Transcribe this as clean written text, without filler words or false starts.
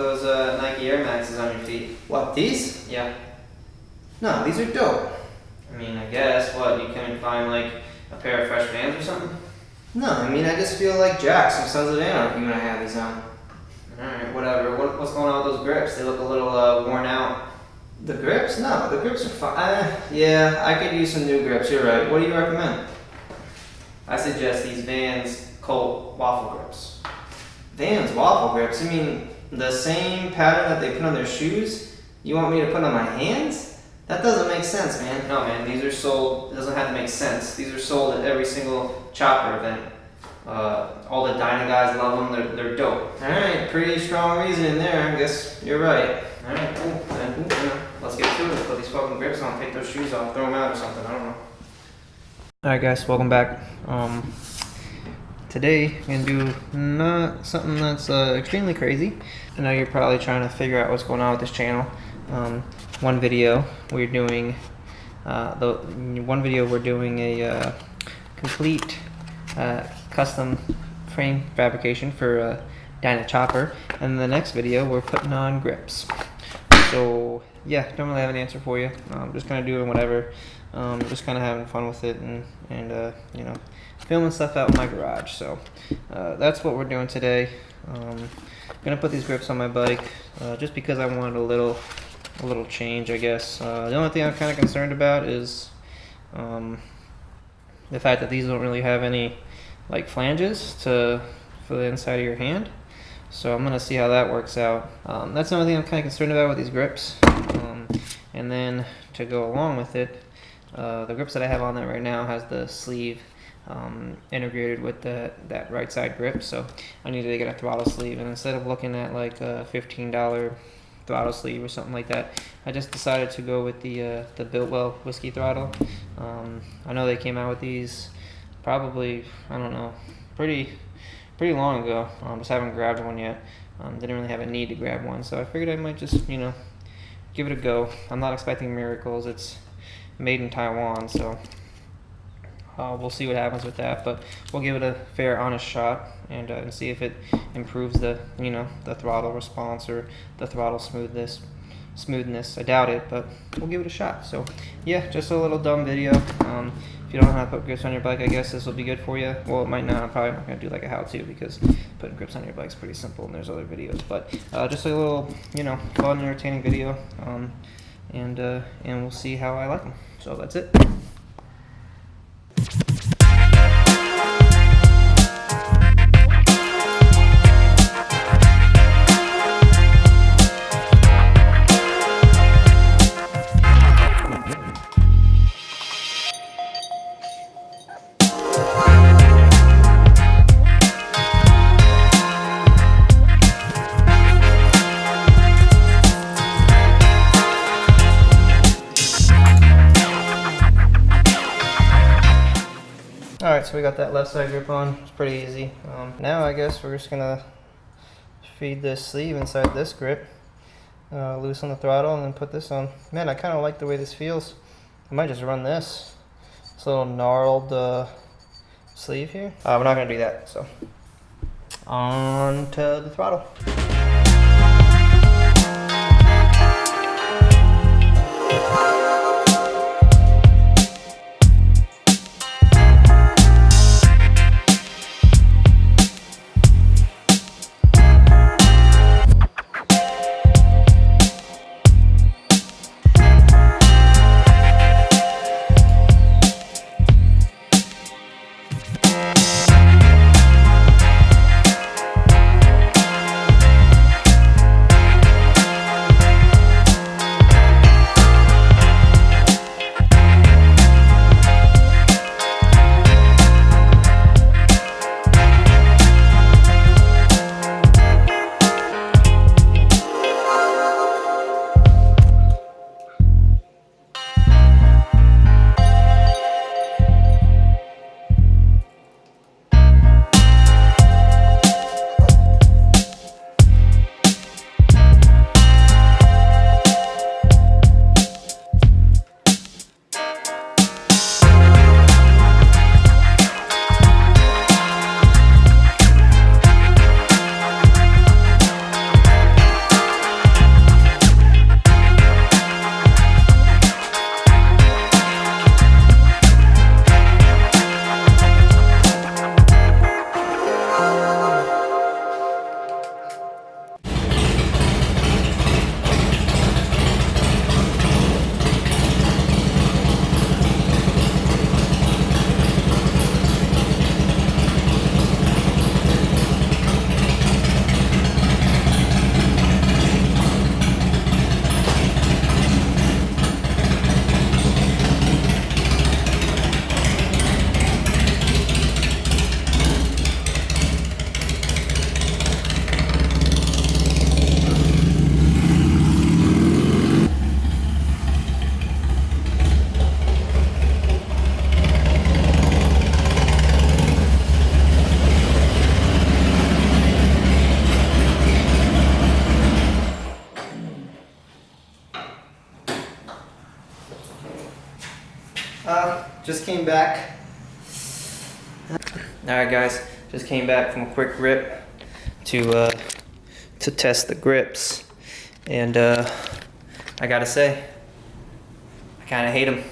those Nike Air Maxes on your feet. What, these? Yeah. No, these are dope. I mean, I guess, what, you couldn't find like a pair of fresh Vans or something? No, I mean, I just feel like Jax from Sons of Anarchy when I have these on. Alright, whatever. What's going on with those grips? They look a little worn out. The grips? No, the grips are fine. Yeah, I could use some new grips, you're right. What do you recommend? I suggest these Vans Colt waffle grips. Vans waffle grips? You mean the same pattern that they put on their shoes? You want me to put on my hands? That doesn't make sense, man. No, man, these are sold, it doesn't have to make sense. These are sold at every single chopper event. All the Dyna guys love them, they're dope. Alright, pretty strong reasoning there. I guess you're right. Alright, cool. Then, let's get to it. Put these fucking grips on, take those shoes off, throw them out or something, I don't know. Alright guys, welcome back. Today I'm going to do not something that's extremely crazy. I know you're probably trying to figure out what's going on with this channel. One video we're doing a complete custom frame fabrication for a Dyna chopper, and the next video we're putting on grips. So yeah, don't really have an answer for you. I'm just kind of doing whatever. Just kind of having fun with it and you know, filming stuff out in my garage. So that's what we're doing today. I'm gonna put these grips on my bike just because I wanted a little change, I guess. The only thing I'm kind of concerned about is the fact that these don't really have any like flanges for the inside of your hand. So I'm gonna see how that works out. That's the only thing I'm kind of concerned about with these grips. And then to go along with it, the grips that I have on there right now has the sleeve integrated with that right side grip. So I needed to get a throttle sleeve, and instead of looking at like a $15 throttle sleeve or something like that, I just decided to go with the Biltwell whiskey throttle. I know they came out with these probably, I don't know, pretty long ago. Just haven't grabbed one yet. Didn't really have a need to grab one, so I figured I might just, you know, give it a go. I'm not expecting miracles. It's made in Taiwan, so we'll see what happens with that, but we'll give it a fair, honest shot and see if it improves the, you know, the throttle response or the throttle smoothness. I doubt it, but we'll give it a shot. So yeah, just a little dumb video. If you don't know how to put grips on your bike, I guess this will be good for you. Well, it might not. I'm probably not going to do like a how-to, because putting grips on your bike is pretty simple and there's other videos, but just a little, you know, fun, entertaining video, and we'll see how I like them. So that's it. Alright, so we got that left side grip on. It's pretty easy. Now I guess we're just gonna feed this sleeve inside this grip, loosen the throttle, and then put this on. Man, I kind of like the way this feels. I might just run this little gnarled sleeve here. We're not gonna do that, so on to the throttle. came back. Alright guys, just came back from a quick grip to test the grips, and I gotta say, I kinda hate them.